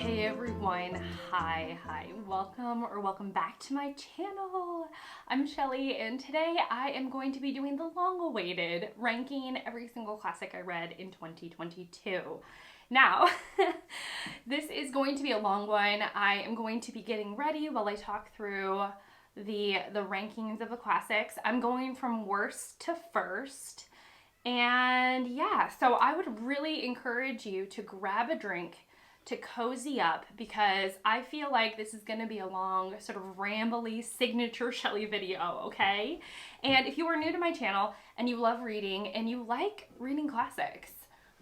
Hey everyone, hi, welcome back to my channel. I'm Shelly and today I am going to be doing the long-awaited ranking every single classic I read in 2022. Now, this is going to be a long one. I am going to be getting ready while I talk through the rankings of the classics. I'm going from worst to first. And yeah, so I would really encourage you to grab a drink, to cozy up, because I feel like this is going to be a long, sort of rambly signature Shelly video, okay? And if you are new to my channel and you love reading and you like reading classics,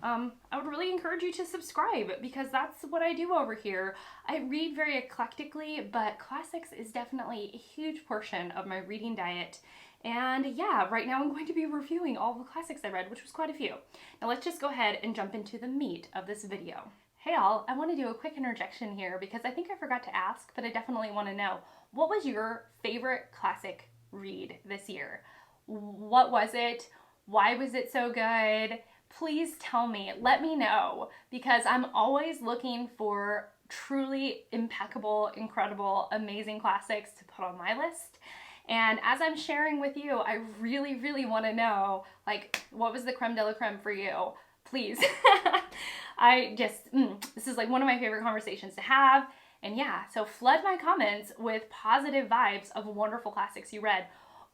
I would really encourage you to subscribe because that's what I do over here. I read very eclectically, but classics is definitely a huge portion of my reading diet. And yeah, right now I'm going to be reviewing all the classics I read, which was quite a few. Now let's just go ahead and jump into the meat of this video. Hey all, I want to do a quick interjection here because I think I forgot to ask, but I definitely want to know, what was your favorite classic read this year? What was it? Why was it so good? Please tell me, let me know, because I'm always looking for truly impeccable, incredible, amazing classics to put on my list. And as I'm sharing with you, I really want to know, like, what was the creme de la creme for you? Please. This is like one of my favorite conversations to have. And yeah, so flood my comments with positive vibes of wonderful classics you read.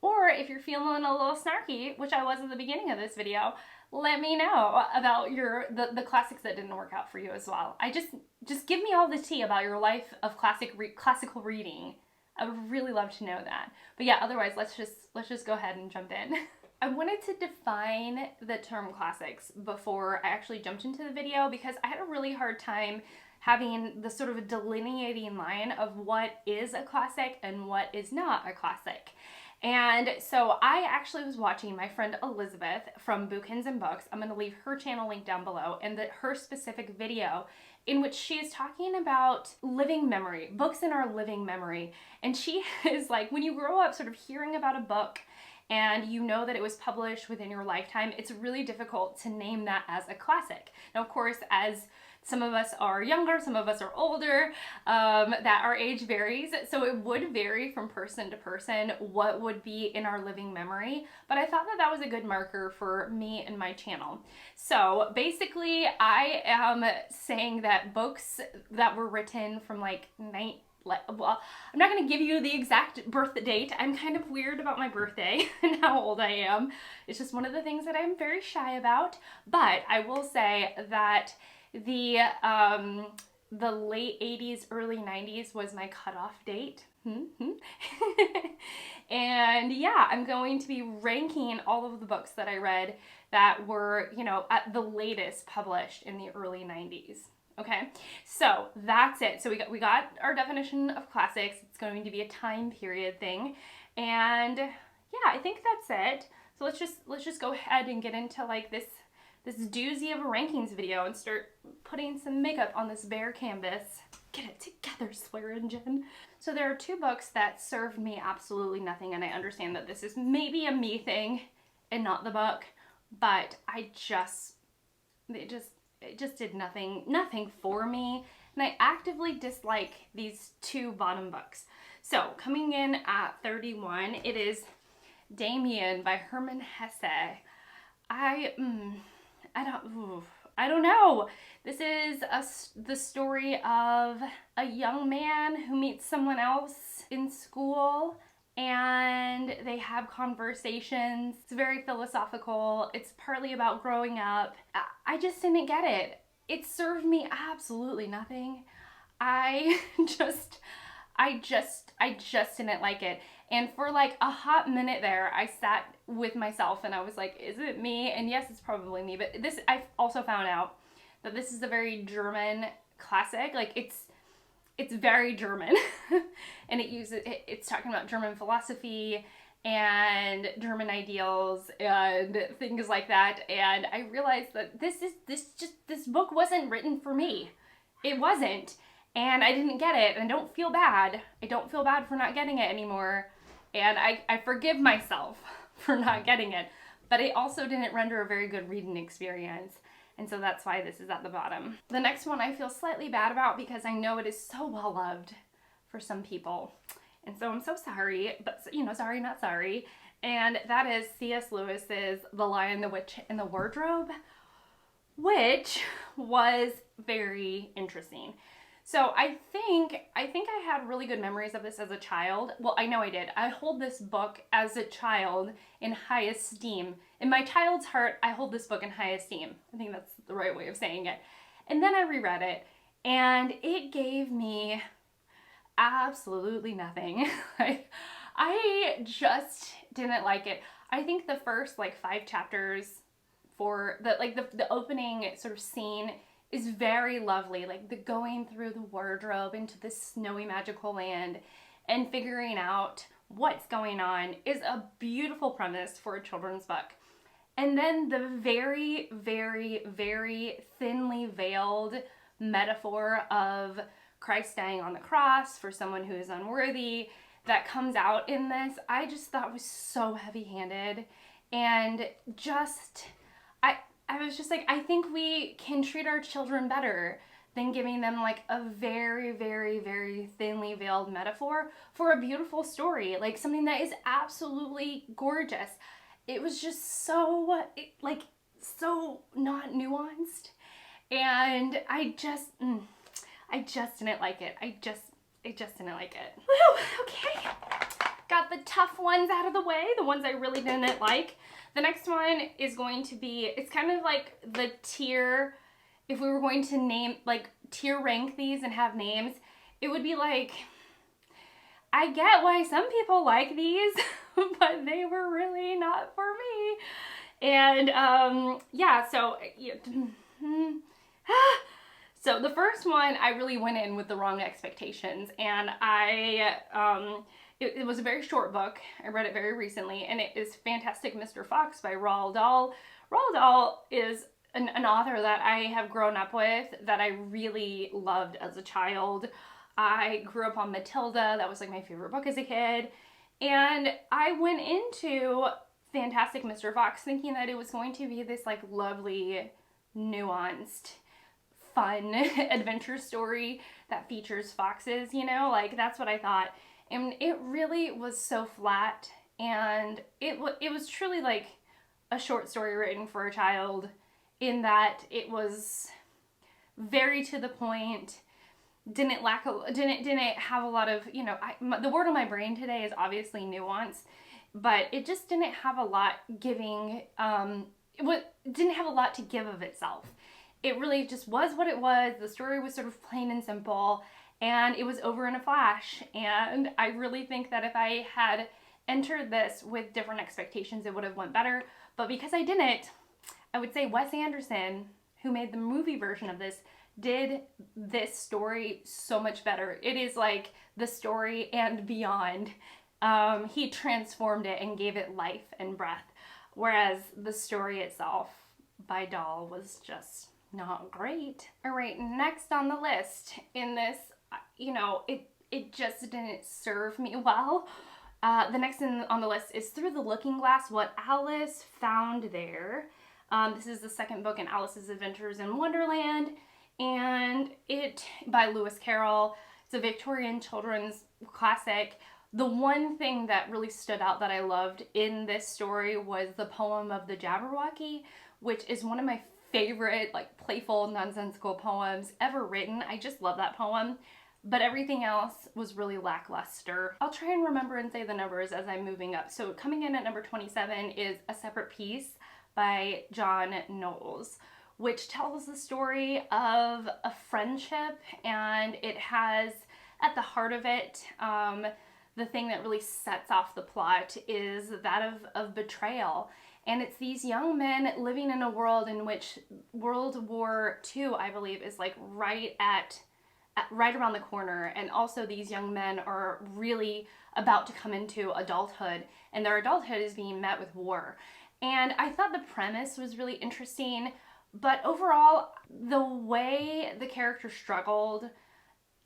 Or if you're feeling a little snarky, which I was at the beginning of this video, let me know about the classics that didn't work out for you as well. Just give me all the tea about your life of classical reading. I would really love to know that. But yeah, otherwise let's just go ahead and jump in. I wanted to define the term classics before I actually jumped into the video because I had a really hard time having the sort of a delineating line of what is a classic and what is not a classic. And so I actually was watching my friend Elisabeth from Bookins and Books. I'm going to leave her channel link down below, and her specific video in which she is talking about living memory, books in our living memory. And she is like, when you grow up sort of hearing about a book and you know that it was published within your lifetime, it's really difficult to name that as a classic. Now, of course, as some of us are younger, some of us are older, that our age varies. So it would vary from person to person what would be in our living memory. But I thought that that was a good marker for me and my channel. So basically, I am saying that books that were written from well, I'm not going to give you the exact birth date. I'm kind of weird about my birthday and how old I am. It's just one of the things that I'm very shy about. But I will say that the late 80s, early 90s was my cutoff date. And yeah, I'm going to be ranking all of the books that I read that were, at the latest published in the early 90s. Okay, so that's it. So we got our definition of classics. It's going to be a time period thing. And yeah, I think that's it. So let's just go ahead and get into like this doozy of a rankings video and start putting some makeup on this bare canvas. Get it together, Slayer and Jen. So there are two books that served me absolutely nothing, and I understand that this is maybe a me thing and not the book, but it just did nothing for me, and I actively dislike these two bottom books. So coming in at 31, it is Damien by Hermann Hesse. I don't know. This is the story of a young man who meets someone else in school and they have conversations. It's very philosophical. It's partly about growing up. I just didn't get it. It served me absolutely nothing. I just didn't like it. And for like a hot minute there, I sat with myself and I was like, is it me? And yes, it's probably me. But I've also found out that this is a very German classic. Like it's very German. And it's talking about German philosophy and German ideals and things like that. And I realized that this book wasn't written for me. It wasn't. And I didn't get it, and I don't feel bad. I don't feel bad for not getting it anymore. And I forgive myself for not getting it. But it also didn't render a very good reading experience. And so that's why this is at the bottom. The next one I feel slightly bad about because I know it is so well loved for some people. And so I'm so sorry, but sorry, not sorry. And that is C.S. Lewis's The Lion, the Witch, and the Wardrobe, which was very interesting. So I think I had really good memories of this as a child. Well, I know I did. I hold this book as a child in high esteem. In my child's heart, I hold this book in high esteem. I think that's the right way of saying it. And then I reread it, and it gave me absolutely nothing. I just didn't like it. I think the first 5 chapters for the opening sort of scene is very lovely, like the going through the wardrobe into this snowy magical land and figuring out what's going on is a beautiful premise for a children's book. And then the very, very, very thinly veiled metaphor of Christ dying on the cross for someone who is unworthy that comes out in this, I just thought was so heavy-handed, and I was just like, I think we can treat our children better than giving them a very, very, very thinly veiled metaphor for a beautiful story, something that is absolutely gorgeous. It was just so, so not nuanced, and I just didn't like it. I just didn't like it. Whew, okay. Got the tough ones out of the way, the ones I really didn't like. The next one is going to be, it's kind of like the tier, if we were going to name, tier rank these and have names, it would be I get why some people like these, but they were really not for me. And, yeah, so, so the first one, I really went in with the wrong expectations, and it was a very short book. I read it very recently, and it is Fantastic Mr. Fox by Roald Dahl. Roald Dahl is an author that I have grown up with, that I really loved as a child. I grew up on Matilda. That was my favorite book as a kid. And I went into Fantastic Mr. Fox thinking that it was going to be this lovely, nuanced, fun adventure story that features foxes, that's what I thought. And it really was so flat, and it was truly a short story written for a child, in that it was very to the point, didn't have a lot of, the word on my brain today is obviously nuance, but it just didn't have a lot giving, didn't have a lot to give of itself. It really just was what it was. The story was sort of plain and simple, and it was over in a flash. And I really think that if I had entered this with different expectations, it would have went better. But because I didn't, I would say Wes Anderson, who made the movie version of this, did this story so much better. It is the story and beyond. He transformed it and gave it life and breath, whereas the story itself by Dahl was just not great. All right, next on the list in this, it just didn't serve me well. The next on the list is Through the Looking Glass, What Alice Found There. This is the second book in Alice's Adventures in Wonderland, and by Lewis Carroll. It's a Victorian children's classic. The one thing that really stood out that I loved in this story was the poem of the Jabberwocky, which is one of my favorite, playful, nonsensical poems ever written. I just love that poem, but everything else was really lackluster. I'll try and remember and say the numbers as I'm moving up. So coming in at number 27 is A Separate Peace by John Knowles, which tells the story of a friendship, and it has, at the heart of it, the thing that really sets off the plot is that of betrayal. And it's these young men living in a world in which World War II, I believe, is right around the corner. And also these young men are really about to come into adulthood, and their adulthood is being met with war. And I thought the premise was really interesting, but overall, the way the character struggled,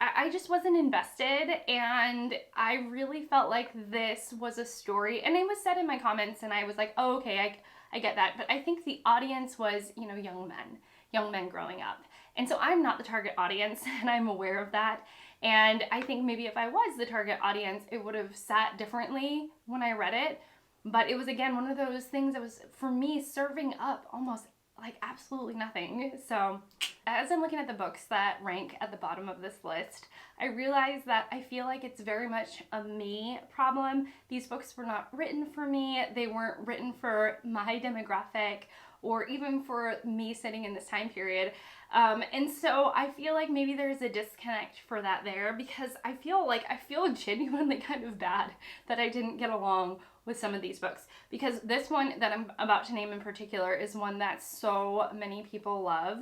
I just wasn't invested, and I really felt like this was a story, and it was said in my comments, and I was like, oh, okay, I get that, but I think the audience was, young men. young men growing up. And so I'm not the target audience, and I'm aware of that. And I think maybe if I was the target audience, it would have sat differently when I read it. But it was, again, one of those things that was, for me, serving up almost like absolutely nothing. So as I'm looking at the books that rank at the bottom of this list, I realize that I feel like it's very much a me problem. These books were not written for me. They weren't written for my demographic or even for me sitting in this time period. And so I feel like maybe there's a disconnect for that there, because I feel genuinely kind of bad that I didn't get along with some of these books, because this one that I'm about to name in particular is one that so many people love,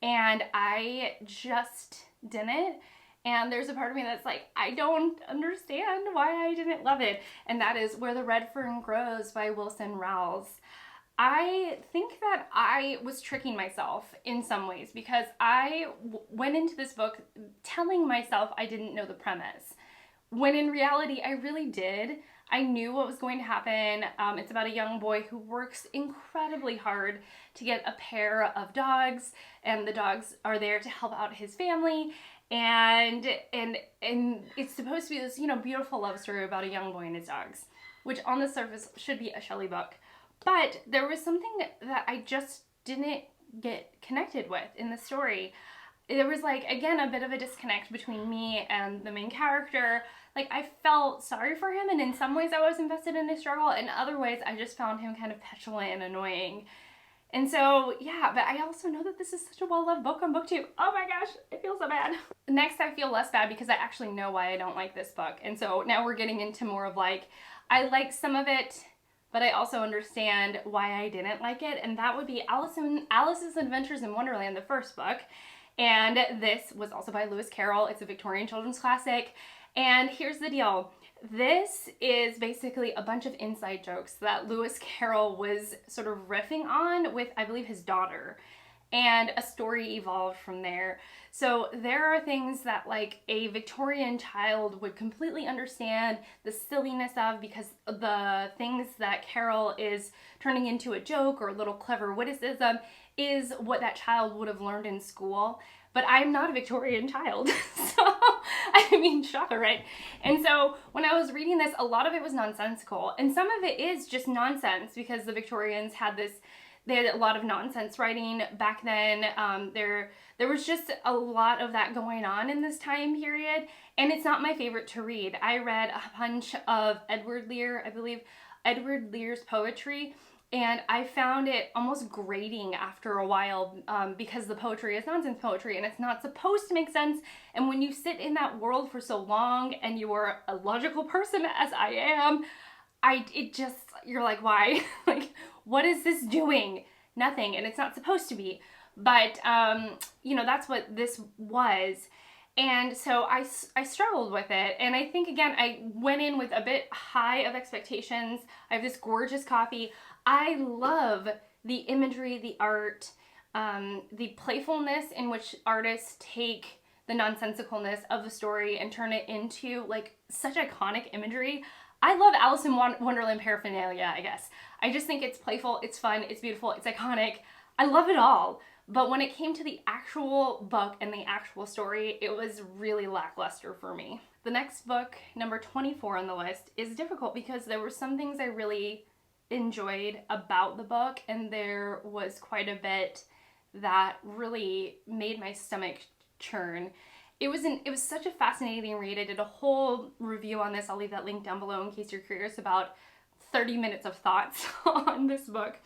and I just didn't. And there's a part of me that's like, I don't understand why I didn't love it. And that is Where the Red Fern Grows by Wilson Rowles. I think that I was tricking myself in some ways, because I went into this book telling myself I didn't know the premise, when in reality I really did. I knew what was going to happen. It's about a young boy who works incredibly hard to get a pair of dogs, and the dogs are there to help out his family. And it's supposed to be this, beautiful love story about a young boy and his dogs, which on the surface should be a Shelley book. But there was something that I just didn't get connected with in the story. There was, again, a bit of a disconnect between me and the main character. I felt sorry for him, and in some ways I was invested in his struggle. In other ways, I just found him kind of petulant and annoying. And so, yeah, but I also know that this is such a well-loved book on BookTube. Oh my gosh, I feel so bad. Next, I feel less bad because I actually know why I don't like this book. And so now we're getting into more of I like some of it, but I also understand why I didn't like it. And that would be Alice's Adventures in Wonderland, the first book. And this was also by Lewis Carroll. It's a Victorian children's classic. And here's the deal. This is basically a bunch of inside jokes that Lewis Carroll was sort of riffing on with, I believe, his daughter. And a story evolved from there. So there are things that a Victorian child would completely understand the silliness of, because the things that Carroll is turning into a joke or a little clever witticism is what that child would have learned in school. But I'm not a Victorian child, so, shocker, right? And so when I was reading this, a lot of it was nonsensical, and some of it is just nonsense, because the Victorians they had a lot of nonsense writing back then. There was just a lot of that going on in this time period, and it's not my favorite to read. I read a bunch of Edward Lear's poetry, and I found it almost grating after a while, because the poetry is nonsense poetry and it's not supposed to make sense. And when you sit in that world for so long and you are a logical person, as I am, you're like, why? What is this doing? Nothing. And it's not supposed to be. But, that's what this was. And so I struggled with it. And I think, again, I went in with a bit high of expectations. I have this gorgeous copy. I love the imagery, the art, the playfulness in which artists take the nonsensicalness of the story and turn it into such iconic imagery. I love Alice in Wonderland paraphernalia, I guess. I just think it's playful, it's fun, it's beautiful, it's iconic. I love it all. But when it came to the actual book and the actual story, it was really lackluster for me. The next book, number 24 on the list, is difficult because there were some things I really enjoyed about the book, and there was quite a bit that really made my stomach churn. It was such a fascinating read. I did a whole review on this. I'll leave that link down below in case you're curious about 30 minutes of thoughts on this book.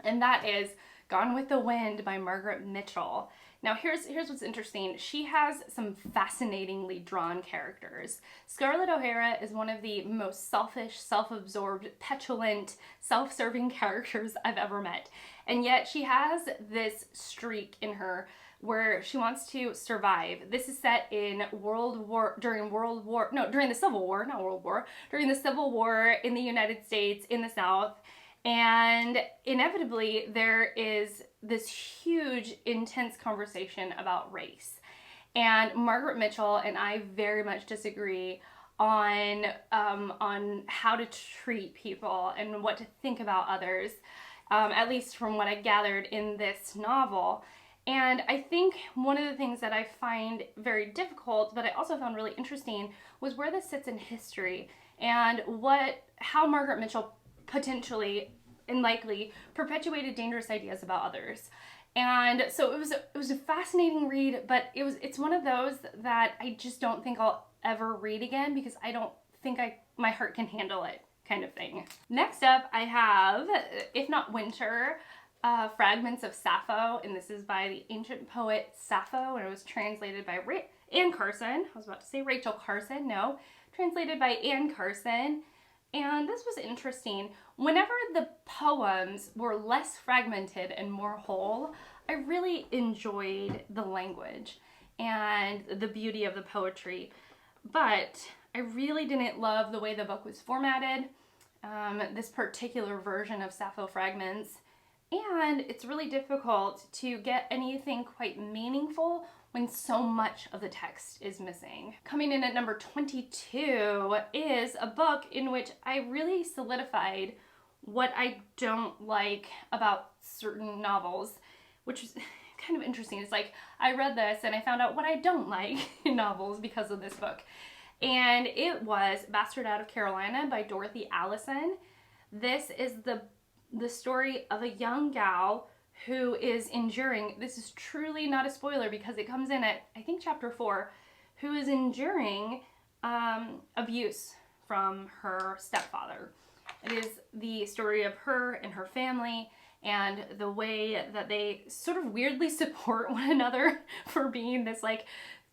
And that is Gone with the Wind by Margaret Mitchell. Now here's what's interesting. She has some fascinatingly drawn characters. Scarlett O'Hara is one of the most selfish, self-absorbed, petulant, self-serving characters I've ever met. And yet she has this streak in her where she wants to survive. This is set in during the Civil War in the United States, in the South. And inevitably, there is this huge, intense conversation about race. And Margaret Mitchell and I very much disagree on how to treat people and what to think about others, at least from what I gathered in this novel. And I think one of the things that I find very difficult, but I also found really interesting, was where this sits in history and how Margaret Mitchell potentially and likely perpetuated dangerous ideas about others. And so it was a fascinating read, but it's one of those that I just don't think I'll ever read again because I don't think my heart can handle it, kind of thing. Next up, I have, if not Winter, Fragments of Sappho, and this is by the ancient poet Sappho, and it was translated by Anne Carson. I was about to say Rachel Carson, no. Translated by Anne Carson, and this was interesting. Whenever the poems were less fragmented and more whole, I really enjoyed the language and the beauty of the poetry, but I really didn't love the way the book was formatted, this particular version of Sappho Fragments. And it's really difficult to get anything quite meaningful when so much of the text is missing. Coming in at number 22 is a book in which I really solidified what I don't like about certain novels, which is kind of interesting. It's like I read this and I found out what I don't like in novels because of this book. And it was Bastard Out of Carolina by Dorothy Allison. This is the story of a young gal who is enduring, this is truly not a spoiler because it comes in at, I think, chapter 4, who is enduring abuse from her stepfather. It is the story of her and her family and the way that they sort of weirdly support one another for being this like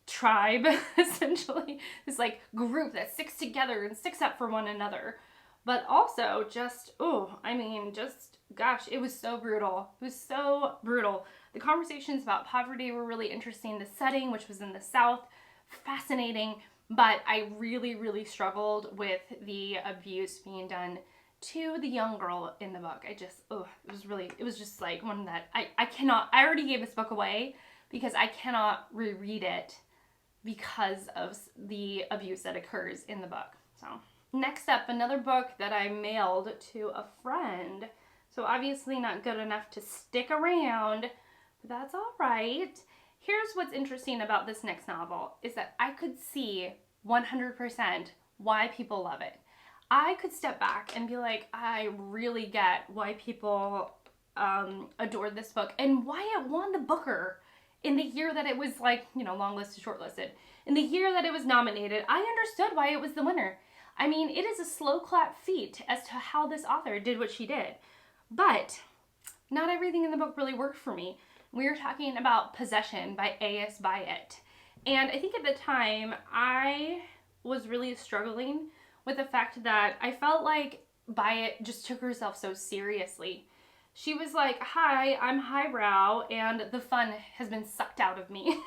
tribe, essentially, this like group that sticks together and sticks up for one another. But also just, gosh, it was so brutal. It was so brutal. The conversations about poverty were really interesting. The setting, which was in the South, fascinating. But I really, really struggled with the abuse being done to the young girl in the book. It was just like one that I already gave this book away because I cannot reread it because of the abuse that occurs in the book. So next up, another book that I mailed to a friend. So obviously not good enough to stick around, but that's all right. Here's what's interesting about this next novel is that I could see 100% why people love it. I could step back and be like, I really get why people adored this book and why it won the Booker in the year that it was longlisted, shortlisted. In the year that it was nominated, I understood why it was the winner. I mean, it is a slow clap feat as to how this author did what she did. But not everything in the book really worked for me. We were talking about Possession by A.S. Byatt. And I think at the time, I was really struggling with the fact that I felt like Byatt just took herself so seriously. She was like, hi, I'm highbrow, and the fun has been sucked out of me.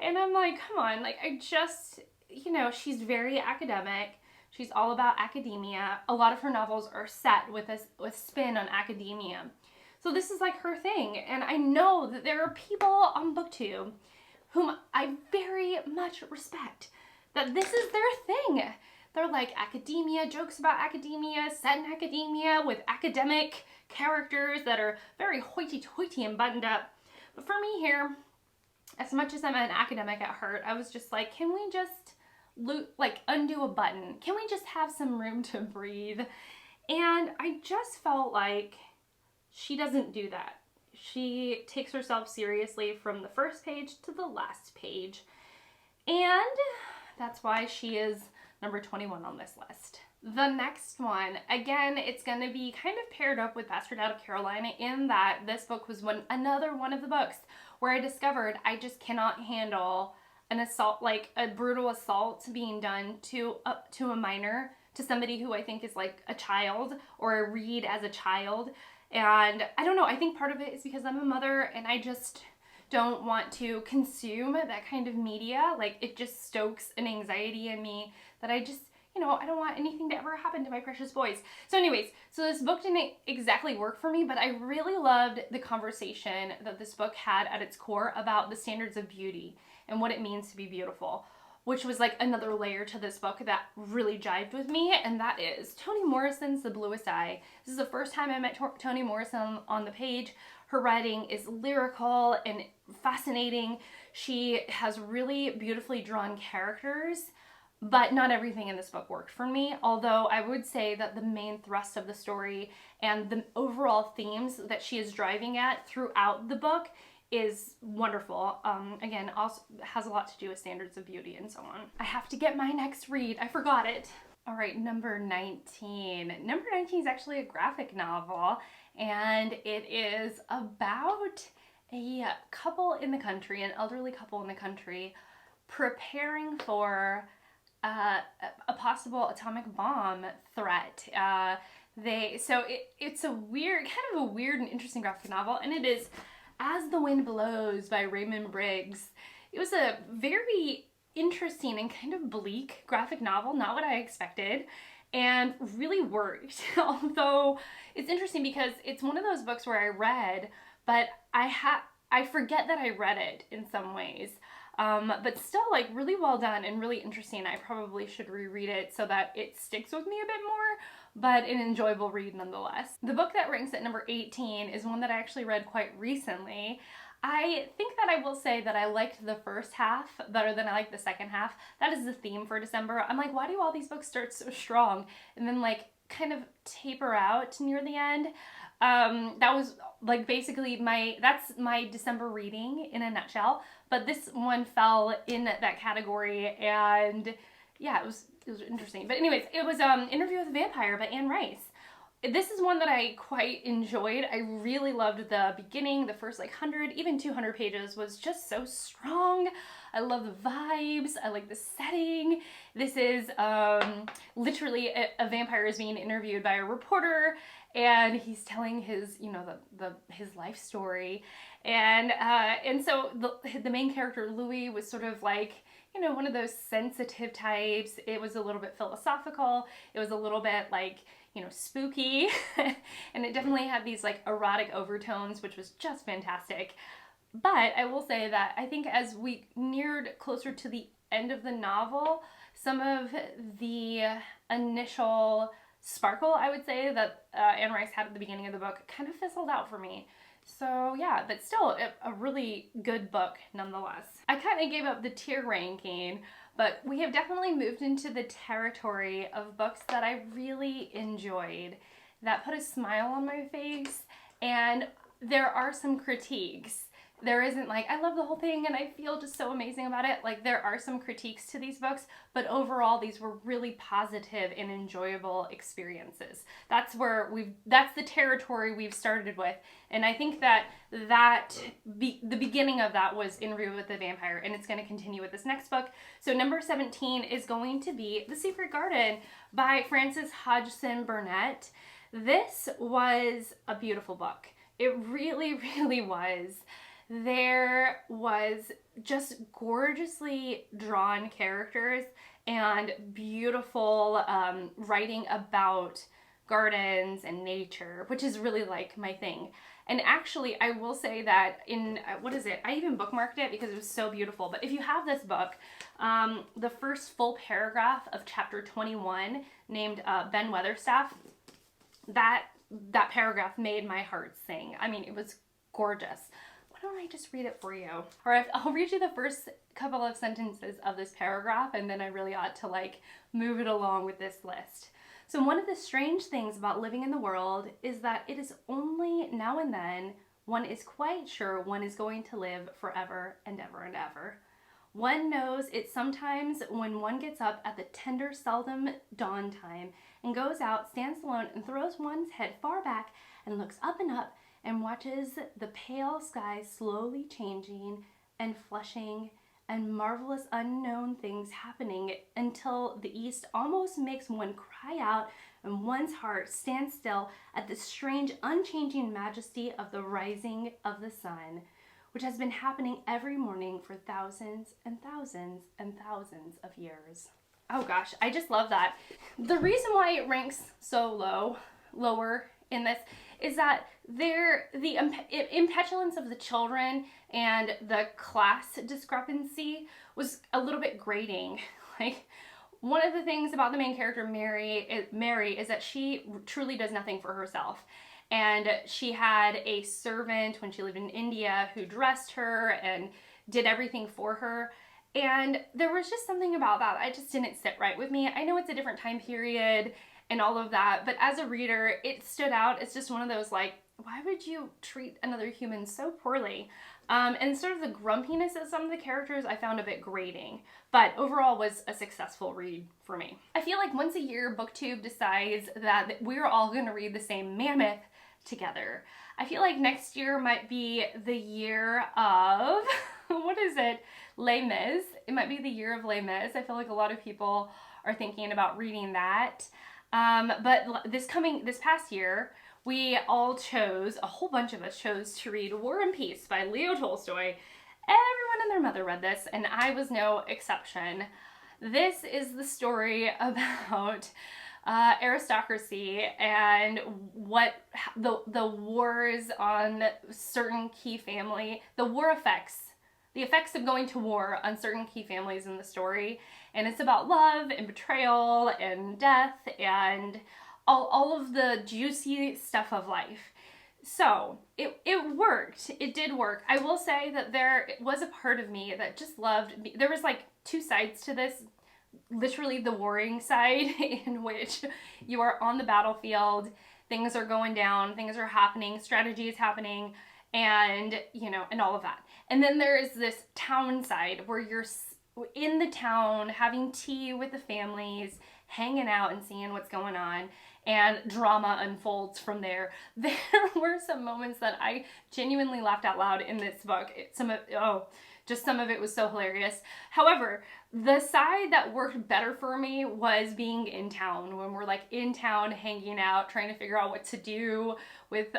And I'm like, come on, she's very academic. She's all about academia. A lot of her novels are set with spin on academia. So this is like her thing. And I know that there are people on BookTube whom I very much respect, that this is their thing. They're like academia, jokes about academia, set in academia with academic characters that are very hoity-toity and buttoned up. But for me here, as much as I'm an academic at heart, I was just like, can we just undo a button? Can we just have some room to breathe? And I just felt like she doesn't do that. She takes herself seriously from the first page to the last page. And that's why she is number 21 on this list. The next one, again, it's going to be kind of paired up with Bastard Out of Carolina in that this book was another one of the books where I discovered I just cannot handle an assault, like a brutal assault being done to a minor, to somebody who I think is like a child or read as a child. And I don't know, I think part of it is because I'm a mother and I just don't want to consume that kind of media. Like, it just stokes an anxiety in me that I just, I don't want anything to ever happen to my precious boys. So anyways, so this book didn't exactly work for me, but I really loved the conversation that this book had at its core about the standards of beauty and what it means to be beautiful. which was like another layer to this book that really jived with me, and that is Toni Morrison's The Bluest Eye. This is the first time I met Toni Morrison on the page. Her writing is lyrical and fascinating. She has really beautifully drawn characters, but not everything in this book worked for me, although I would say that the main thrust of the story and the overall themes that she is driving at throughout the book is wonderful. Again, also has a lot to do with standards of beauty and so on. I have to get my next read. I forgot it. All right, number 19. Number 19 is actually a graphic novel, and it is about a couple in the country, an elderly couple in the country, preparing for a possible atomic bomb threat. It's a weird, kind of a weird and interesting graphic novel, and it is As the Wind Blows by Raymond Briggs. It was a very interesting and kind of bleak graphic novel, not what I expected, and really worked. Although it's interesting because it's one of those books where I read, but I forget that I read it in some ways. But still, like, really well done and really interesting. I probably should reread it so that it sticks with me a bit more, but an enjoyable read nonetheless. The book that ranks at number 18 is one that I actually read quite recently. I think that I will say that I liked the first half better than I liked the second half. That is the theme for December. I'm like, why do all these books start so strong and then like kind of taper out near the end? That was like basically that's my December reading in a nutshell, but this one fell in that category, and yeah, it was interesting. But anyways, it was Interview with a Vampire by Anne Rice. This is one that I quite enjoyed. I really loved the beginning. The first like 100, even 200 pages was just so strong. I love the vibes. I like the setting. This is literally a vampire is being interviewed by a reporter, and he's telling his, you know, his life story, and so the main character Louis was sort of like, you know, one of those sensitive types. It was a little bit philosophical. It was a little bit like, you know, spooky, and it definitely had these like erotic overtones, which was just fantastic. But I will say that I think as we neared closer to the end of the novel, some of the initial sparkle, I would say, that Anne Rice had at the beginning of the book kind of fizzled out for me. So yeah, but still a really good book nonetheless. I kind of gave up the tier ranking, but we have definitely moved into the territory of books that I really enjoyed, that put a smile on my face, and there are some critiques. There isn't like, I love the whole thing and I feel just so amazing about it. Like, there are some critiques to these books, but overall these were really positive and enjoyable experiences. That's the territory we've started with. And I think that the beginning of that was Interview with the Vampire, and it's going to continue with this next book. So number 17 is going to be The Secret Garden by Frances Hodgson Burnett. This was a beautiful book. It really, really was. There was just gorgeously drawn characters and beautiful writing about gardens and nature, which is really like my thing. And actually, I will say that in, I even bookmarked it because it was so beautiful. But if you have this book, the first full paragraph of chapter 21 named Ben Weatherstaff, that paragraph made my heart sing. I mean, it was gorgeous. Why don't I just read it for you? Or I'll read you the first couple of sentences of this paragraph, and then I really ought to like move it along with this list. So one of the strange things about living in the world is that it is only now and then one is quite sure one is going to live forever and ever and ever. One knows it sometimes when one gets up at the tender, seldom dawn time and goes out, stands alone, and throws one's head far back and looks up and watches the pale sky slowly changing and flushing and marvelous unknown things happening until the east almost makes one cry out and one's heart stand still at the strange unchanging majesty of the rising of the sun, which has been happening every morning for thousands and thousands and thousands of years. Oh gosh, I just love that. The reason why it ranks so lower in this is that the impetulance of the children and the class discrepancy was a little bit grating. Like, one of the things about the main character, Mary, is that she truly does nothing for herself. And she had a servant when she lived in India who dressed her and did everything for her. And there was just something about that I just didn't sit right with me. I know it's a different time period and all of that, but as a reader, it stood out. It's just one of those, like, why would you treat another human so poorly? And sort of the grumpiness of some of the characters I found a bit grating, but overall was a successful read for me. I feel like once a year, BookTube decides that we're all going to read the same mammoth together. I feel like next year might be the year of, what is it? Les Mis. It might be the year of Les Mis. I feel like a lot of people are thinking about reading that. But this past year, we all chose, a whole bunch of us chose to read War and Peace by Leo Tolstoy. Everyone and their mother read this, and I was no exception. This is the story about aristocracy and what the wars on certain key family, the effects of going to war on certain key families in the story. And it's about love and betrayal and death and all of the juicy stuff of life. So it worked. It did work. I will say that there was a part of me that just loved, there was like two sides to this. Literally the warring side, in which you are on the battlefield, things are going down, things are happening, strategy is happening, and, you know, and all of that. And then there is this town side where you're in the town having tea with the families, hanging out and seeing what's going on, and drama unfolds from there. There were some moments that I genuinely laughed out loud in this book. Some of it was so hilarious. However, the side that worked better for me was being in town, when we're like in town hanging out, trying to figure out what to do with,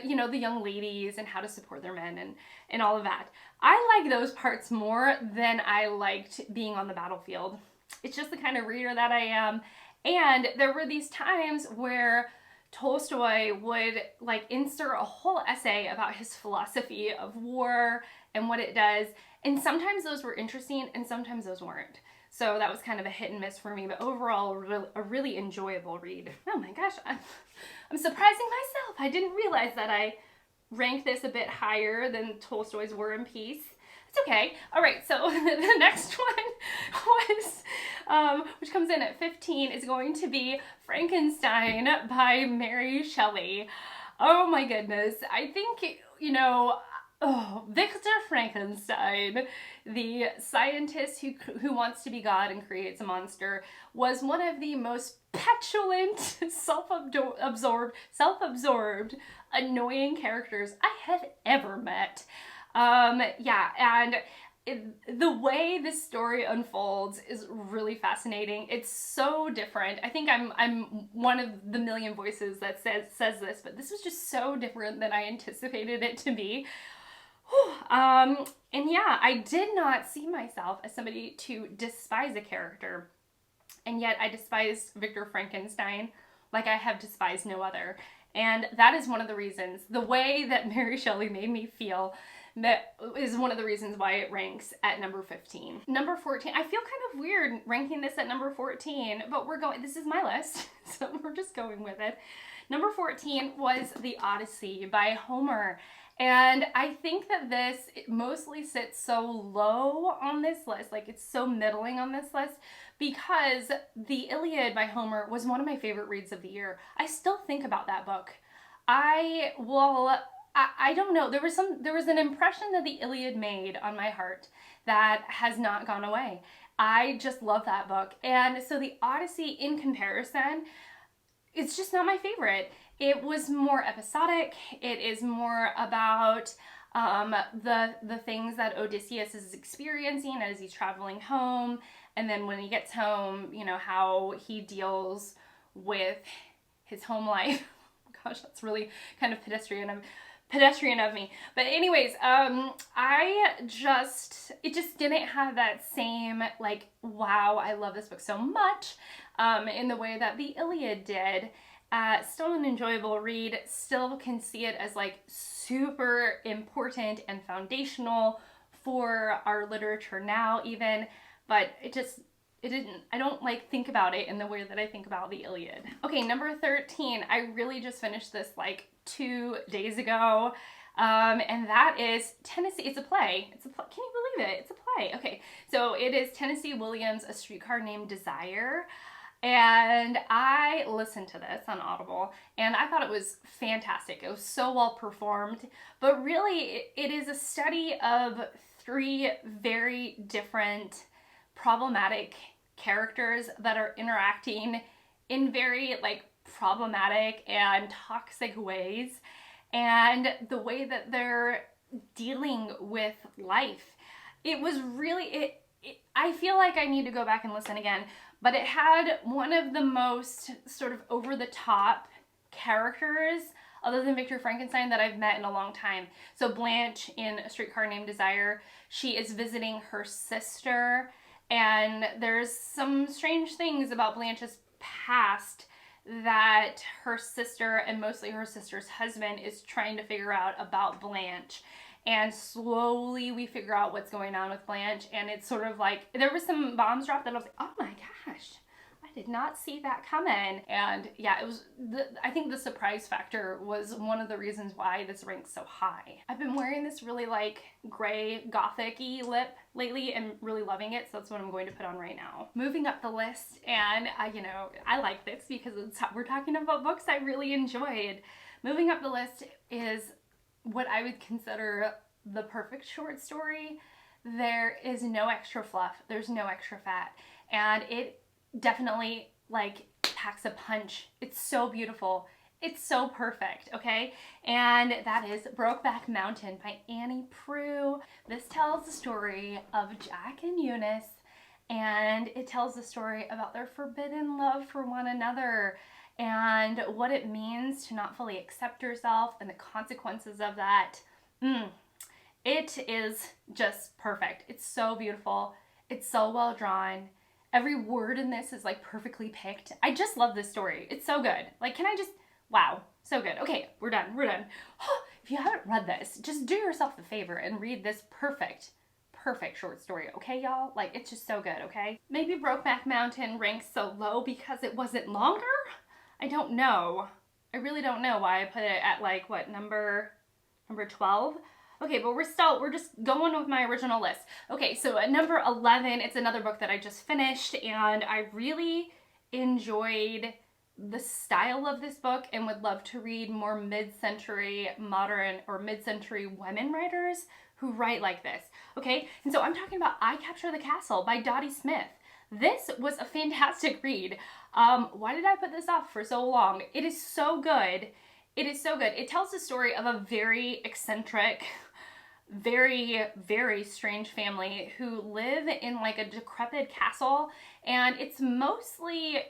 you know, the young ladies and how to support their men and all of that. I like those parts more than I liked being on the battlefield. It's just the kind of reader that I am. And there were these times where Tolstoy would like insert a whole essay about his philosophy of war and what it does. And sometimes those were interesting and sometimes those weren't. So that was kind of a hit and miss for me, but overall a really enjoyable read. Oh my gosh, I'm surprising myself. I didn't realize that I ranked this a bit higher than Tolstoy's War and Peace. It's okay. All right, so the next one was, which comes in at 15, is going to be Frankenstein by Mary Shelley. Oh my goodness. I think, you know, Victor Frankenstein, the scientist who wants to be God and creates a monster, was one of the most petulant, self-absorbed, annoying characters I have ever met. Yeah, and the way this story unfolds is really fascinating. It's so different. I think I'm one of the million voices that says this, but this was just so different than I anticipated it to be. And yeah, I did not see myself as somebody to despise a character, and yet I despised Victor Frankenstein like I have despised no other. And that is one of the reasons, the way that Mary Shelley made me feel, that is one of the reasons why it ranks at number 15. Number 14, I feel kind of weird ranking this at number 14, but this is my list, so we're just going with it. Number 14 was The Odyssey by Homer. And I think that this mostly sits so low on this list, like it's so middling on this list, because The Iliad by Homer was one of my favorite reads of the year. I still think about that book. I don't know, there was an impression that The Iliad made on my heart that has not gone away. I just love that book. And so The Odyssey, in comparison, it's just not my favorite. It was more episodic. It is more about the things that Odysseus is experiencing as he's traveling home, and then when he gets home, you know, how he deals with his home life. Gosh, that's really kind of pedestrian of me. But anyways, it just didn't have that same, like, wow, I love this book so much, in the way that The Iliad did. Still an enjoyable read, still can see it as like super important and foundational for our literature now even, but I don't like think about it in the way that I think about the Iliad. Okay, number 13, I really just finished this like 2 days ago. And that is Tennessee. It's a play. Can you believe it? It's a play. Okay, so it is Tennessee Williams' A Streetcar Named Desire. And I listened to this on Audible and I thought it was fantastic. It was so well performed, but really it is a study of 3 very different problematic characters that are interacting in very like problematic and toxic ways, and the way that they're dealing with life. It was really, I feel like I need to go back and listen again, but it had one of the most sort of over the top characters other than Victor Frankenstein that I've met in a long time. So Blanche in A Streetcar Named Desire, she is visiting her sister, and there's some strange things about Blanche's past that her sister, and mostly her sister's husband, is trying to figure out about Blanche. And slowly we figure out what's going on with Blanche, and it's sort of like, there was some bombs dropped that I was like, oh my gosh, I did not see that coming. And yeah, it was, I think the surprise factor was one of the reasons why this ranks so high. I've been wearing this really like gray gothic-y lip lately and really loving it, so that's what I'm going to put on right now. Moving up the list, and I like this because we're talking about books I really enjoyed. Moving up the list is what I would consider the perfect short story. There is no extra fluff, there's no extra fat, and it definitely like packs a punch. It's so beautiful. It's so perfect, okay? And that is Brokeback Mountain by Annie Proulx. This tells the story of Jack and Eunice, and it tells the story about their forbidden love for one another and what it means to not fully accept yourself and the consequences of that. It is just perfect. It's so beautiful. It's so well drawn. Every word in this is like perfectly picked. I just love this story. It's so good. Like, wow, so good. Okay, we're done. If you haven't read this, just do yourself the favor and read this perfect short story, okay, y'all? Like, it's just so good, okay? Maybe Brokeback Mountain ranks so low because it wasn't longer? I don't know. I really don't know why I put it at like, what, number 12? Okay, but we're just going with my original list. Okay, so at number 11, it's another book that I just finished, and I really enjoyed the style of this book and would love to read more mid-century modern or mid-century women writers who write like this, okay? And so I'm talking about I Capture the Castle by Dottie Smith. This was a fantastic read. Why did I put this off for so long? It is so good. It is so good. It tells the story of a very eccentric, very, very strange family who live in like a decrepit castle, and it's mostly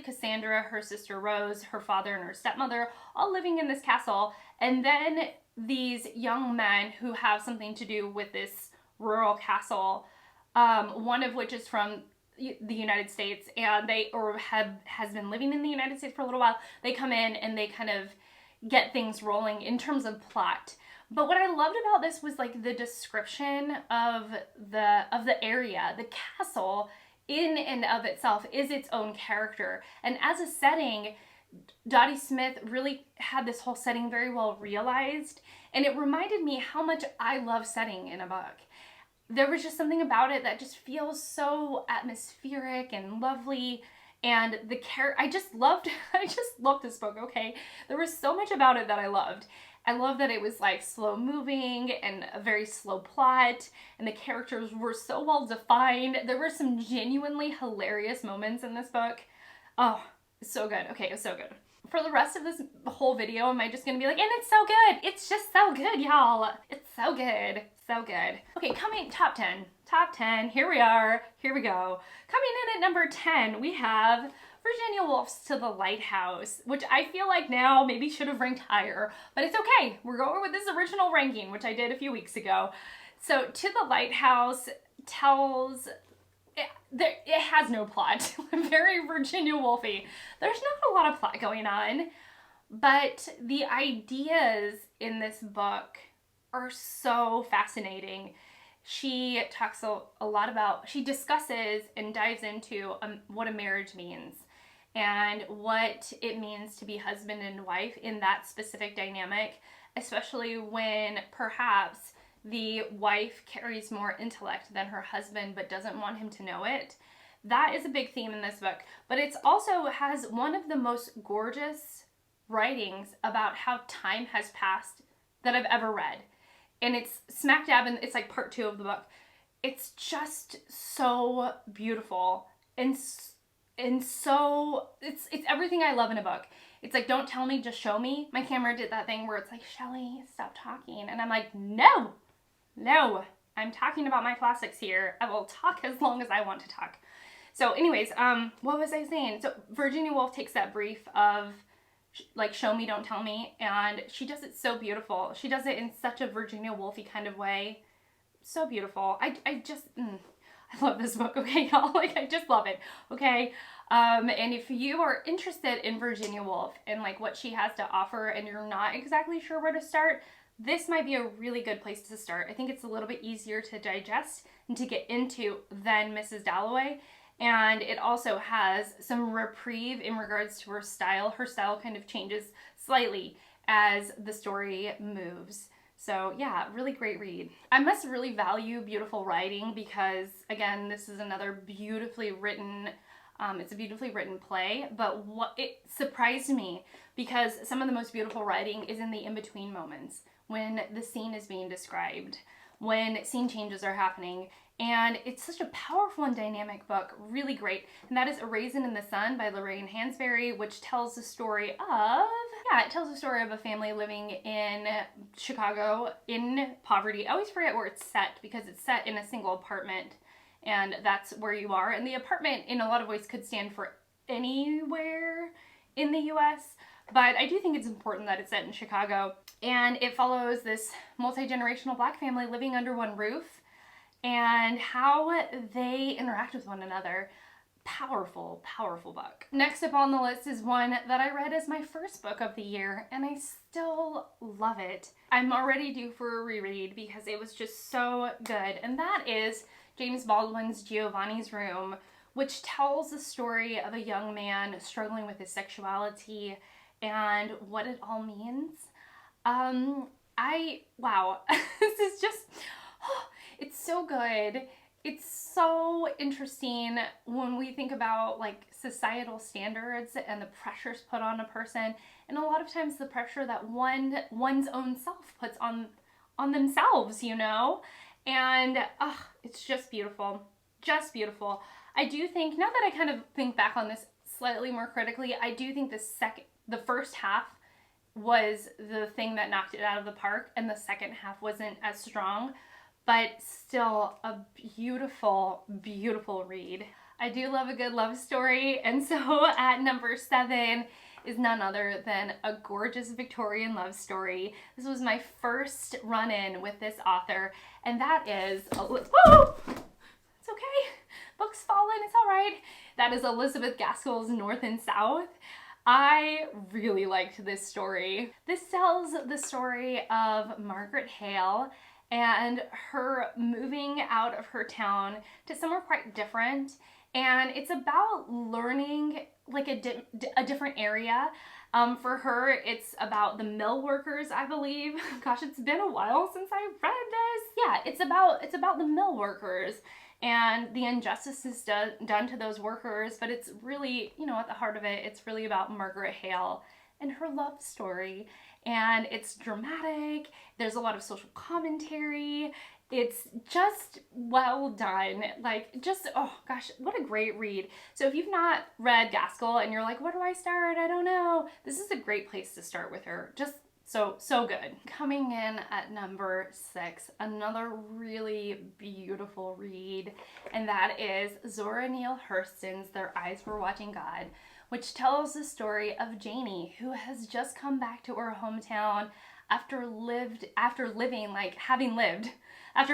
Cassandra, her sister Rose, her father and her stepmother all living in this castle, and then these young men who have something to do with this rural castle, one of which is from the United States, and has been living in the United States for a little while. They come in and they kind of get things rolling in terms of plot. But what I loved about this was like the description of the area. The castle in and of itself is its own character. And as a setting, Dottie Smith really had this whole setting very well realized. And it reminded me how much I love setting in a book. There was just something about it that just feels so atmospheric and lovely. And I just loved this book, okay? There was so much about it that I loved. I love that it was like slow moving and a very slow plot, and the characters were so well defined. There were some genuinely hilarious moments in this book. Oh, it's so good. Okay, it was so good. For the rest of this whole video, am I just gonna be like, and it's so good. It's just so good, y'all. It's so good. So good. Okay, coming top 10. Here we are. Here we go. Coming in at number 10, we have Virginia Woolf's To the Lighthouse, which I feel like now maybe should have ranked higher, but it's okay. We're going with this original ranking, which I did a few weeks ago. So To the Lighthouse tells it has no plot. Very Virginia Woolfy. There's not a lot of plot going on, but the ideas in this book are so fascinating. She talks a lot about, she discusses and dives into what a marriage means and what it means to be husband and wife in that specific dynamic, especially when perhaps the wife carries more intellect than her husband but doesn't want him to know it. That is a big theme in this book, but it also has one of the most gorgeous writings about how time has passed that I've ever read. And it's smack dab, and it's like part 2 of the book. It's just so beautiful and so it's everything I love in a book. It's like, don't tell me, just show me. My camera did that thing where it's like, Shelley, stop talking. And I'm like, no, I'm talking about my classics here. I will talk as long as I want to talk. So anyways, what was I saying? So Virginia Woolf takes that brief of like, show me, don't tell me. And she does it so beautiful. She does it in such a Virginia Woolfy kind of way. So beautiful. I love this book, okay, y'all? Like, I just love it, okay? And if you are interested in Virginia Woolf and like what she has to offer and you're not exactly sure where to start, this might be a really good place to start. I think it's a little bit easier to digest and to get into than Mrs. Dalloway. And it also has some reprieve in regards to her style. Her style kind of changes slightly as the story moves. So yeah, really great read. I must really value beautiful writing because, again, this is another beautifully written, it's a beautifully written play, but it surprised me because some of the most beautiful writing is in the in-between moments when the scene is being described, when scene changes are happening. And it's such a powerful and dynamic book, really great. And that is A Raisin in the Sun by Lorraine Hansberry, which tells the story of, it tells the story of a family living in Chicago in poverty. I always forget where it's set because it's set in a single apartment and that's where you are. And the apartment in a lot of ways could stand for anywhere in the US, but I do think it's important that it's set in Chicago. And it follows this multi-generational Black family living under one roof and how they interact with one another. Powerful, powerful book. Next up on the list is one that I read as my first book of the year, and I still love it. I'm already due for a reread because it was just so good, and that is James Baldwin's Giovanni's Room, which tells the story of a young man struggling with his sexuality and what it all means. Wow, this is just, it's so good. It's so interesting when we think about like societal standards and the pressures put on a person, and a lot of times the pressure that one's own self puts on themselves, you know? And it's just beautiful. Just beautiful. I do think, now that I kind of think back on this slightly more critically, I do think the first half was the thing that knocked it out of the park, and the second half wasn't as strong. But still a beautiful, beautiful read. I do love a good love story, and so at number 7 is none other than a gorgeous Victorian love story. This was my first run-in with this author, and that is, whoa! It's okay, book's fallen, it's all right. That is Elisabeth Gaskell's North and South. I really liked this story. This tells the story of Margaret Hale and her moving out of her town to somewhere quite different. And it's about learning like a different area. For her, it's about the mill workers, I believe. Gosh, it's been a while since I read this. Yeah, it's about the mill workers and the injustices done to those workers. But it's really, you know, at the heart of it, it's really about Margaret Hale and her love story. And it's dramatic. There's a lot of social commentary. It's just well done. Like, just, oh gosh, what a great read. So if you've not read Gaskell and you're like, where do I start? I don't know. This is a great place to start with her. Just so good. Coming in at number 6, another really beautiful read, and that is Zora Neale Hurston's Their Eyes Were Watching God, which tells the story of Janie, who has just come back to her hometown after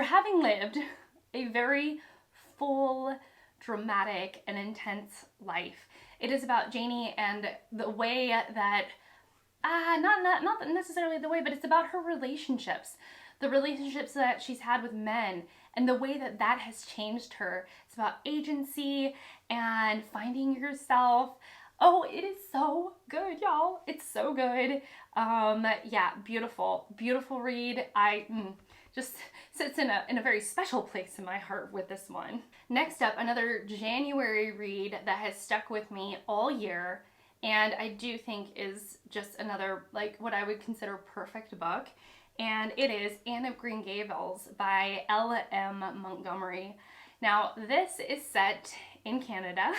having lived a very full, dramatic and intense life. It is about Janie and the way that, not necessarily the way, but it's about her relationships. The relationships that she's had with men and the way that that has changed her. It's about agency and finding yourself. Oh, it is so good, y'all. It's so good. Yeah, beautiful, beautiful read. Just sits in a very special place in my heart with this one. Next up, another January read that has stuck with me all year, and I do think is just another, like, what I would consider perfect book, and it is Anne of Green Gables by L.M. Montgomery. Now, this is set in Canada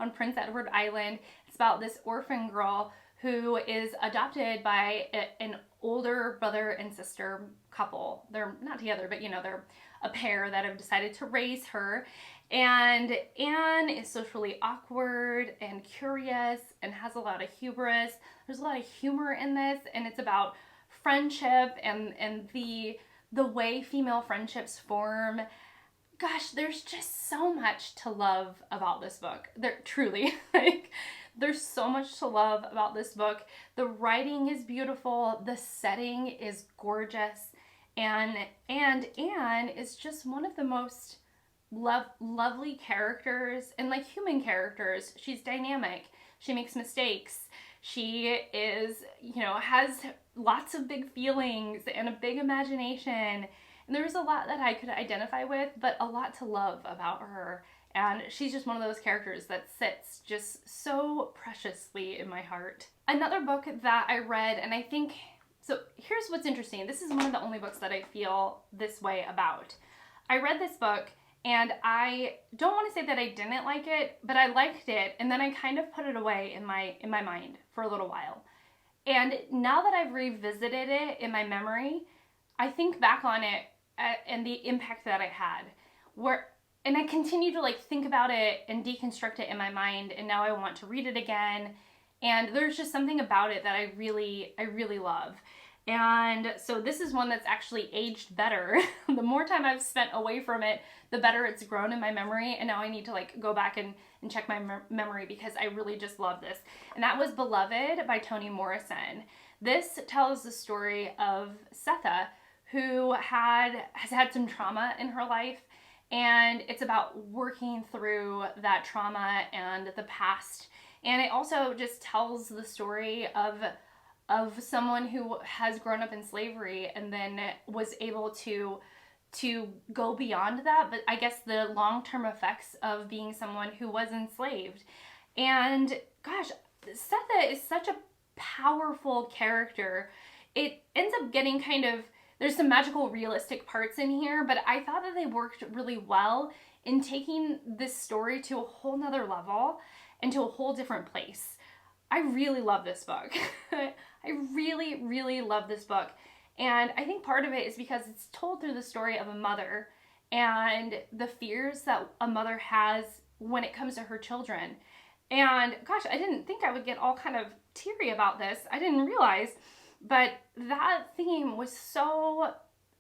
on Prince Edward Island. It's about this orphan girl who is adopted by an older brother and sister couple. They're not together, but they're a pair that have decided to raise her. And Anne is socially awkward and curious and has a lot of hubris. There's a lot of humor in this, and it's about friendship and the way female friendships form. Gosh, there's just so much to love about this book. Truly, there's so much to love about this book. The writing is beautiful. The setting is gorgeous. And Anne is just one of the most lovely characters and human characters. She's dynamic. She makes mistakes. She is, has lots of big feelings and a big imagination. And there's a lot that I could identify with, but a lot to love about her. And she's just one of those characters that sits just so preciously in my heart. Another book that I read, and I think, so here's what's interesting. This is one of the only books that I feel this way about. I read this book, and I don't want to say that I didn't like it, but I liked it, and then I kind of put it away in my mind for a little while. And now that I've revisited it in my memory, I think back on it and the impact that it had. And I continue to think about it and deconstruct it in my mind, and now I want to read it again. And there's just something about it that I really love. And so this is one that's actually aged better. The more time I've spent away from it, the better it's grown in my memory. And now I need to go back and check my memory, because I really just love this. And that was Beloved by Toni Morrison. This tells the story of Sethe, who has had some trauma in her life, and it's about working through that trauma and the past. And it also just tells the story of someone who has grown up in slavery and then was able to go beyond that, but I guess the long-term effects of being someone who was enslaved. And gosh, Sethe is such a powerful character. It ends up getting there's some magical realistic parts in here, but I thought that they worked really well in taking this story to a whole nother level and to a whole different place. I really love this book. I really love this book. And I think part of it is because it's told through the story of a mother and the fears that a mother has when it comes to her children. And gosh, I didn't think I would get all kind of teary about this. I didn't realize. But that theme was so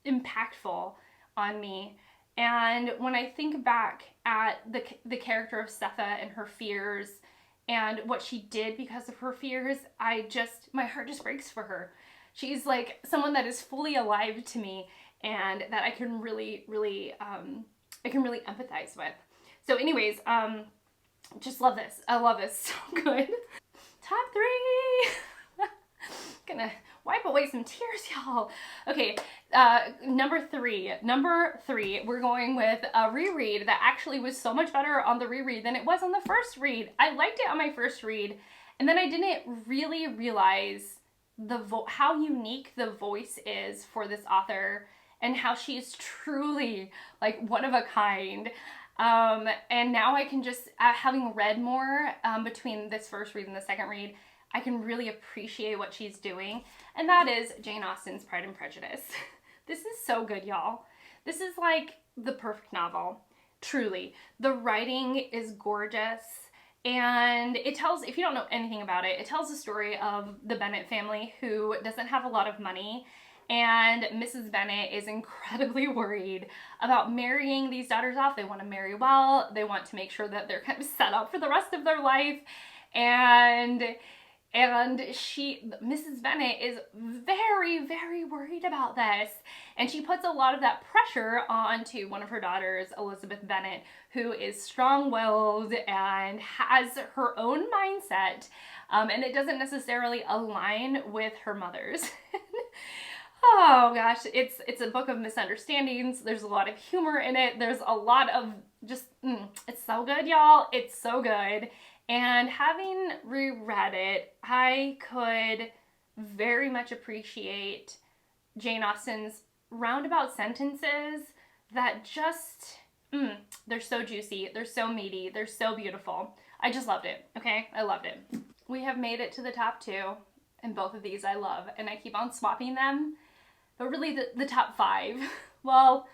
impactful on me. And when I think back at the character of Sethe and her fears and what she did because of her fears, my heart just breaks for her. She's someone that is fully alive to me and that I can really empathize with. So anyways, just love this. I love this. So good. Top 3. Gonna wipe away some tears, y'all. Okay, number three, we're going with a reread that actually was so much better on the reread than it was on the first read. I liked it on my first read, and then I didn't really realize how unique the voice is for this author and how she is truly one of a kind. And now I can just, having read more between this first read and the second read, I can really appreciate what she's doing, and that is Jane Austen's Pride and Prejudice. This is so good, y'all. This is the perfect novel, truly. The writing is gorgeous, and it tells, if you don't know anything about it, it tells the story of the Bennett family who doesn't have a lot of money, And Mrs. Bennet is incredibly worried about marrying these daughters off. They want to marry well. They want to make sure that they're kind of set up for the rest of their life. And Mrs. Bennet is very, very worried about this. And she puts a lot of that pressure onto one of her daughters, Elisabeth Bennet, who is strong-willed and has her own mindset. And it doesn't necessarily align with her mother's. Oh gosh, it's a book of misunderstandings. There's a lot of humor in it. There's a lot of just, it's so good, y'all. It's so good. And having reread it, I could very much appreciate Jane Austen's roundabout sentences that just, they're so juicy, they're so meaty, they're so beautiful. I just loved it, okay? I loved it. We have made it to the top 2, and both of these I love, and I keep on swapping them. But really the top 5, well,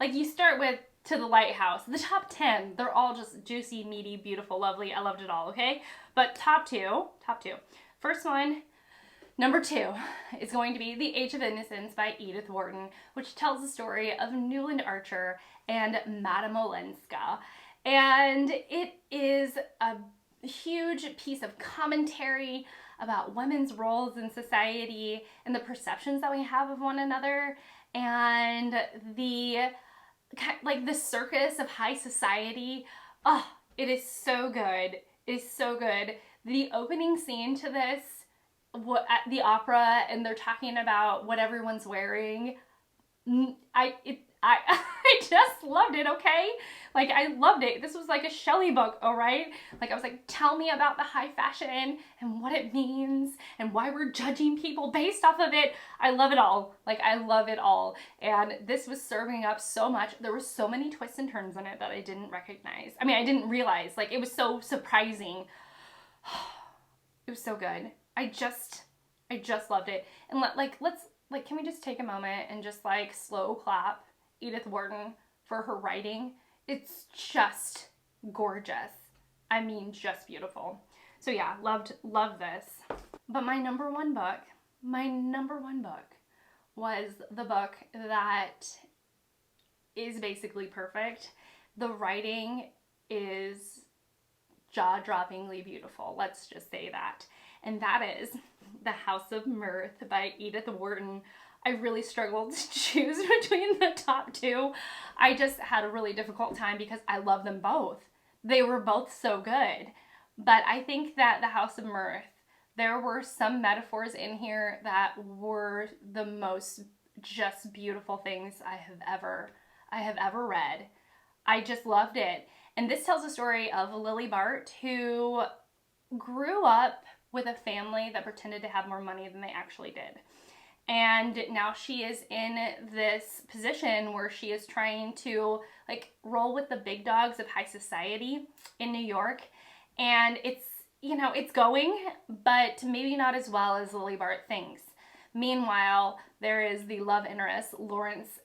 like you start with To the Lighthouse. The top 10, they're all just juicy, meaty, beautiful, lovely. I loved it all, okay? But top two. First one, number 2, is going to be The Age of Innocence by Edith Wharton, which tells the story of Newland Archer and Madame Olenska. And it is a huge piece of commentary about women's roles in society and the perceptions that we have of one another, and the circus of high society. Oh, it is so good. It is so good. The opening scene to this, at the opera, and they're talking about what everyone's wearing. I just loved it, okay? Like, I loved it. This was like a Shelley book, all right? Like, I was like, tell me about the high fashion and what it means and why we're judging people based off of it. I love it all. Like, I love it all. And this was serving up so much. There were so many twists and turns in it that I didn't recognize. I mean, I didn't realize. Like, it was so surprising. It was so good. I just loved it. And can we just take a moment and just like slow clap Edith Wharton for her writing? It's just gorgeous. I mean, just beautiful. So yeah, loved this. But my number one book was the book that is basically perfect. The writing is jaw-droppingly beautiful. Let's just say that. And that is The House of Mirth by Edith Wharton. I really struggled to choose between the top 2. I just had a really difficult time because I love them both. They were both so good. But I think that The House of Mirth, there were some metaphors in here that were the most just beautiful things I have ever read. I just loved it. And this tells the story of Lily Bart, who grew up with a family that pretended to have more money than they actually did. And now she is in this position where she is trying to like roll with the big dogs of high society in New York. And it's, it's going, but maybe not as well as Lily Bart thinks. Meanwhile, there is the love interest, Lawrence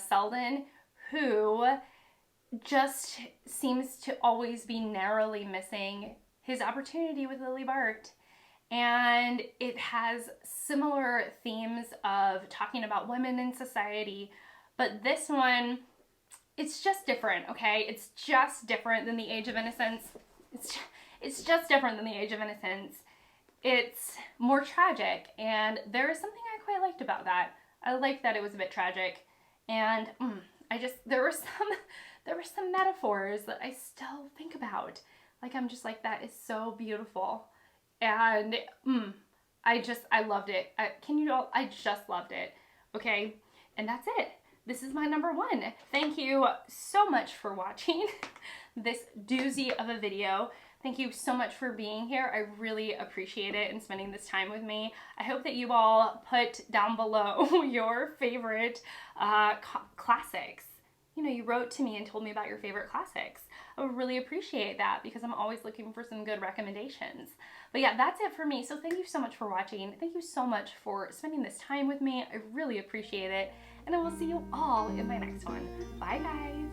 Selden, who just seems to always be narrowly missing his opportunity with Lily Bart. And it has similar themes of talking about women in society, but this one, it's just different, okay? It's just different than The Age of Innocence. It's just different than The Age of Innocence. It's more tragic, and there is something I quite liked about that. I liked that it was a bit tragic, and there were some metaphors that I still think about. Like, I'm just like, that is so beautiful. And I loved it. I just loved it. Okay, and that's it. This is my number 1. Thank you so much for watching this doozy of a video. Thank you so much for being here. I really appreciate it and spending this time with me. I hope that you all put down below your favorite classics. You wrote to me and told me about your favorite classics. I would really appreciate that because I'm always looking for some good recommendations. But yeah, that's it for me. So thank you so much for watching. Thank you so much for spending this time with me. I really appreciate it. And I will see you all in my next one. Bye, guys.